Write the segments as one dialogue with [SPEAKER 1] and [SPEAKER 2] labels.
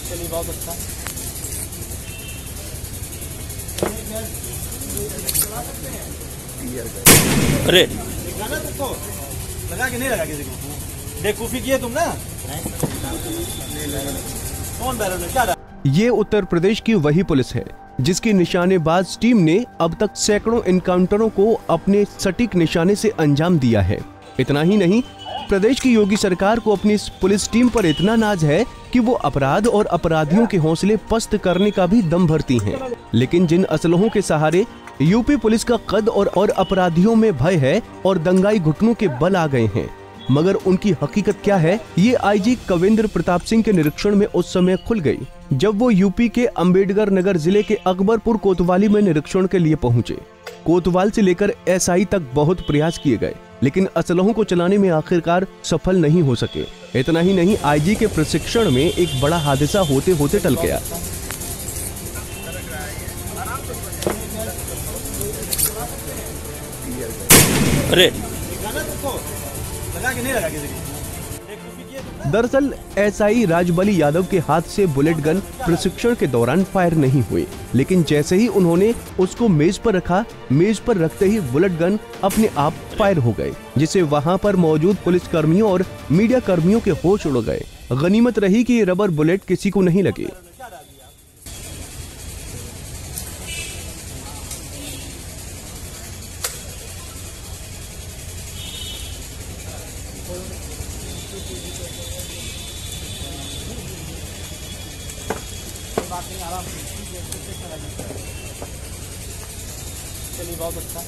[SPEAKER 1] चलिए बहुत अच्छा।
[SPEAKER 2] अरे
[SPEAKER 1] गाना तुमको लगा कि नहीं लगा किसी को? बेवकूफी किए तुम ना? कौन बैरन है क्या?
[SPEAKER 3] ये उत्तर प्रदेश की वही पुलिस है जिसकी निशानेबाज टीम ने अब तक सैकड़ों एनकाउंटरों को अपने सटीक निशाने से अंजाम दिया है। इतना ही नहीं, प्रदेश की योगी सरकार को अपनी इस पुलिस टीम पर इतना नाज है कि वो अपराध और अपराधियों के हौसले पस्त करने का भी दम भरती हैं। लेकिन जिन असलहों के सहारे यूपी पुलिस का कद और अपराधियों में भय है और दंगाई घुटनों के बल आ गए हैं, मगर उनकी हकीकत क्या है, ये आईजी कविंद्र प्रताप सिंह के निरीक्षण में उस समय खुल गई जब वो यूपी के अंबेडकर नगर जिले के अकबरपुर कोतवाली में निरीक्षण के लिए पहुंचे। कोतवाल से लेकर एसआई तक बहुत प्रयास किए गए, लेकिन असलहों को चलाने में आखिरकार सफल नहीं हो सके। इतना ही नहीं, आईजी के प्रशिक्षण में एक बड़ा हादसा होते होते टल गया।
[SPEAKER 2] अरे
[SPEAKER 1] गाना तुमको लगा कि नहीं लगा किसी को?
[SPEAKER 3] दरअसल एसआई राजबली यादव के हाथ से बुलेट गन प्रशिक्षण के दौरान फायर नहीं हुई, लेकिन जैसे ही उन्होंने उसको मेज पर रखा, मेज पर रखते ही बुलेट गन अपने आप फायर हो गए, जिससे वहां पर मौजूद पुलिस कर्मियों और मीडिया कर्मियों के होश उड़ गए। गनीमत रही कि ये रबर बुलेट किसी को नहीं लगे।
[SPEAKER 1] बात नहीं, आराम से। चलिए बहुत अच्छा।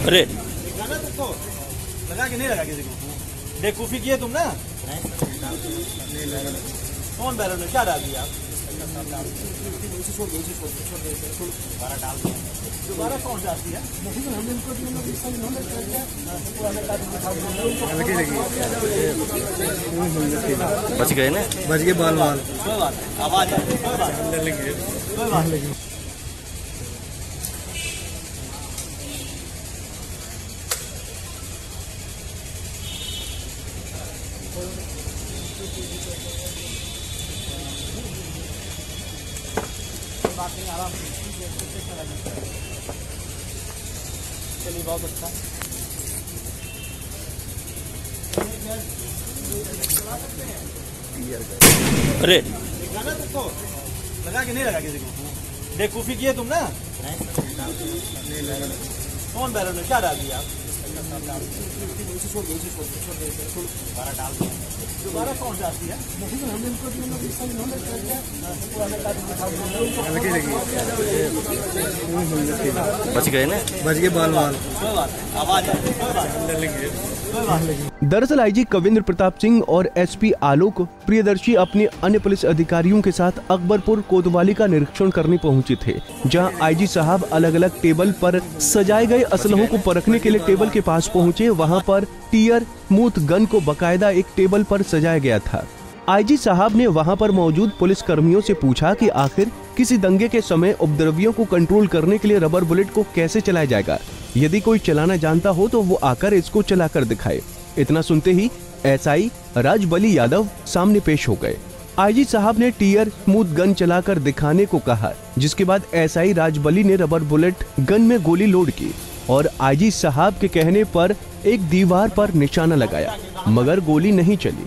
[SPEAKER 2] अरे
[SPEAKER 1] गाना तुमको लगा कि नहीं लगा किसी को? बेवकूफी किए तुम ना? कौन बैरन है क्या? डाल दिया आप? दोबारा कौन डालती है?
[SPEAKER 2] बच गए ना?
[SPEAKER 4] बच गए बाल बाल।
[SPEAKER 1] कोई बात नहीं, आवाज आ रही है, कोई बात नहीं, कोई बात नहीं। बात नहीं, आराम से। चलिए बहुत अच्छा।
[SPEAKER 2] अरे
[SPEAKER 1] गाना तुमको लगा कि नहीं लगा किसी को? बेवकूफी किए तुम ना? कौन बैरन है क्या? डाल दिया आप? दोबारा कौन डालती है?
[SPEAKER 2] बच गए ना?
[SPEAKER 4] बच गए बाल बाल।
[SPEAKER 1] कोई बात नहीं, आवाज आ रही है, कोई बात नहीं।
[SPEAKER 3] दरअसल आईजी कविंद्र प्रताप सिंह और एसपी आलोक प्रियदर्शी अपने अन्य पुलिस अधिकारियों के साथ अकबरपुर कोतवाली का निरीक्षण करने पहुंचे थे, जहां आईजी साहब अलग अलग टेबल पर सजाए गए असलहों को परखने के लिए टेबल के पास पहुंचे। वहां पर टीयर स्मूथ गन को बकायदा एक टेबल पर सजाया गया था। आईजी साहब ने वहां पर मौजूद पुलिस कर्मियों से पूछा कि आखिर किसी दंगे के समय उपद्रवियों को कंट्रोल करने के लिए रबर बुलेट को कैसे चलाया जाएगा। यदि कोई चलाना जानता हो तो वो आकर इसको चलाकर दिखाए। इतना सुनते ही एसआई राजबली यादव सामने पेश हो गए। आईजी साहब ने टीयर स्मूथ गन चलाकर दिखाने को कहा, जिसके बाद एसआई राजबली ने रबर बुलेट गन में गोली लोड की और आईजी साहब के कहने पर एक दीवार पर निशाना लगाया, मगर गोली नहीं चली।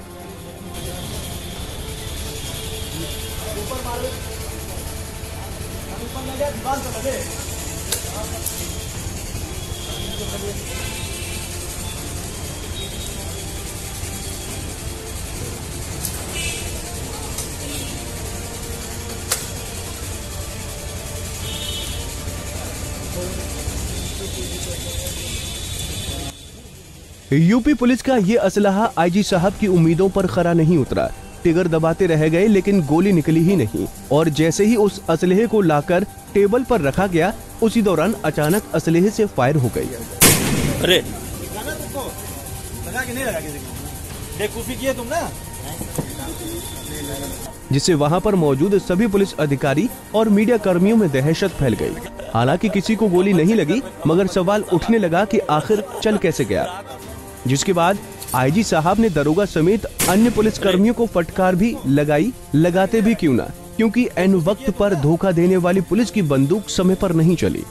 [SPEAKER 3] यूपी पुलिस का ये असलहा आईजी साहब की उम्मीदों पर खरा नहीं उतरा। टिगर दबाते रह गए लेकिन गोली निकली ही नहीं, और जैसे ही उस असलहे को लाकर टेबल पर रखा गया, उसी दौरान अचानक असलहे से फायर हो गई।
[SPEAKER 2] अरे
[SPEAKER 1] गाना तुमको लगा कि नहीं लगा किसी को? बेवकूफी किए तुम ना?
[SPEAKER 3] जिससे वहां पर मौजूद सभी पुलिस अधिकारी और मीडिया कर्मियों में दहशत फैल गई। हालांकि किसी को गोली नहीं लगी, मगर सवाल उठने लगा कि आखिर चल कैसे गया। जिसके बाद आईजी साहब ने दरोगा समेत अन्य पुलिस कर्मियों को फटकार भी लगाई। लगाते भी क्यों ना, क्योंकि एन वक्त पर धोखा देने वाली पुलिस की बंदूक समय पर नहीं चली।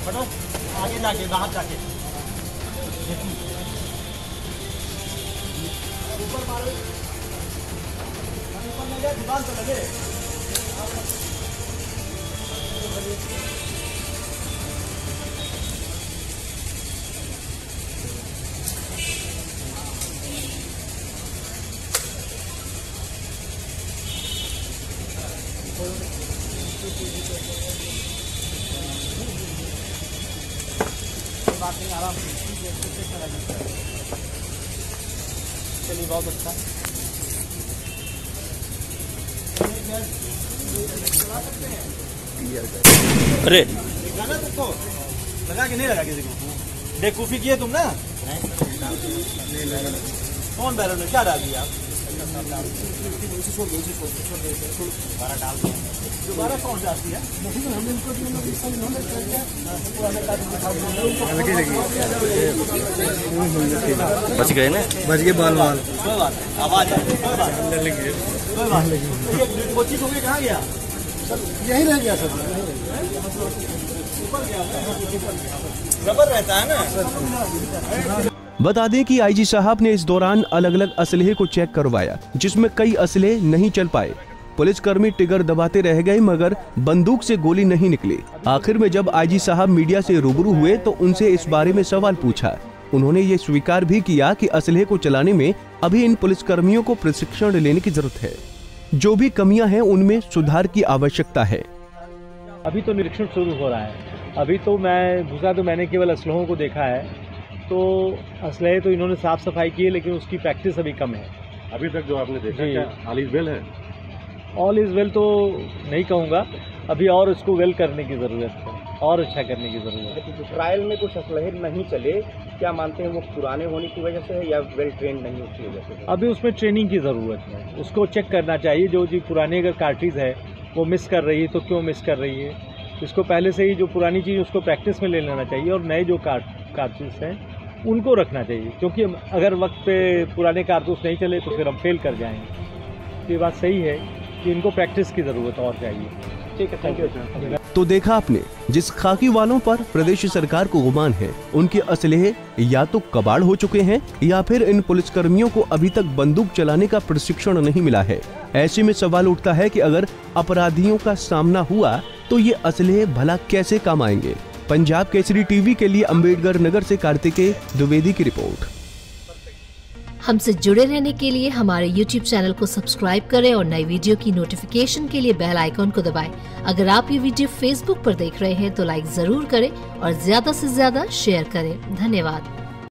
[SPEAKER 1] फटो आगे जाके, बाहर जाके ऊपर मारो, ऊपर लगे, दीवार पे लगे। बात नहीं, आराम से चलिए, बहुत अच्छा।
[SPEAKER 2] अरे
[SPEAKER 1] गाना तुमको लगा के नहीं लगा किसी को? बेवकूफी किए तुम ना। कौन बैरन में क्या डाल दिया आप? दोबारा कौन डालती है?
[SPEAKER 2] बच गए ना?
[SPEAKER 4] बच गए बाल बाल।
[SPEAKER 1] कोई बात नहीं, आवाज आएगी, कोई बात नहीं। वो चीज हो गई, कहाँ गया?
[SPEAKER 4] यही रह गया सब।
[SPEAKER 1] रबर रहता है ना।
[SPEAKER 3] बता दें कि आईजी साहब ने इस दौरान अलग अलग असलहे को चेक करवाया, जिसमें कई असलहे नहीं चल पाए। पुलिसकर्मी टिगर दबाते रह गए, मगर बंदूक से गोली नहीं निकली। आखिर में जब आईजी साहब मीडिया से रूबरू हुए तो उनसे इस बारे में सवाल पूछा। उन्होंने ये स्वीकार भी किया कि असलहे को चलाने में अभी इन पुलिसकर्मियों को प्रशिक्षण लेने की जरूरत है। जो भी कमियां हैं उनमें सुधार की आवश्यकता है।
[SPEAKER 5] अभी तो निरीक्षण शुरू हो रहा है। अभी तो मैंने केवल असलहों को देखा है, तो असलहे तो इन्होंने साफ सफाई की है, लेकिन उसकी प्रैक्टिस अभी कम है।
[SPEAKER 4] अभी तक जो आपने देखा, क्या ऑल इज वेल है?
[SPEAKER 5] ऑल इज़ वेल तो नहीं कहूँगा, अभी और उसको वेल करने की ज़रूरत है, और अच्छा करने की ज़रूरत है।
[SPEAKER 6] ट्रायल में कुछ असलहे नहीं चले, क्या मानते हैं वो पुराने होने की वजह से है या वेल ट्रेंड नहीं उसकी वजह से?
[SPEAKER 5] अभी उसमें ट्रेनिंग की ज़रूरत है, उसको चेक करना चाहिए। जो जी पुरानी अगर कार्ट्रिज है वो मिस कर रही है तो क्यों मिस कर रही है, इसको पहले से ही जो पुरानी चीज़ उसको प्रैक्टिस में ले लेना चाहिए, और नए जो कार्ट्रिज हैं उनको रखना चाहिए, क्योंकि अगर वक्त पे पुराने कारतूस नहीं चले तो फिर हम फेल कर जाएंगे। ये बात सही है कि इनको प्रैक्टिस की ज़रूरत और चाहिए।
[SPEAKER 6] ठीक है, थैंक यू।
[SPEAKER 3] तो देखा आपने, जिस खाकी वालों पर प्रदेश सरकार को गुमान है, उनके असलहे या तो कबाड़ हो चुके हैं या फिर इन पुलिसकर्मियों को अभी तक बंदूक चलाने का प्रशिक्षण नहीं मिला है। ऐसे में सवाल उठता है कि अगर अपराधियों का सामना हुआ तो ये असलहे भला कैसे काम आएंगे। पंजाब केसरी टीवी के लिए अम्बेडकर नगर से कार्तिकेय द्विवेदी की रिपोर्ट।
[SPEAKER 7] हमसे जुड़े रहने के लिए हमारे YouTube चैनल को सब्सक्राइब करें और नई वीडियो की नोटिफिकेशन के लिए बेल आइकॉन को दबाएं। अगर आप ये वीडियो Facebook पर देख रहे हैं तो लाइक जरूर करें और ज्यादा से ज्यादा शेयर करें। धन्यवाद।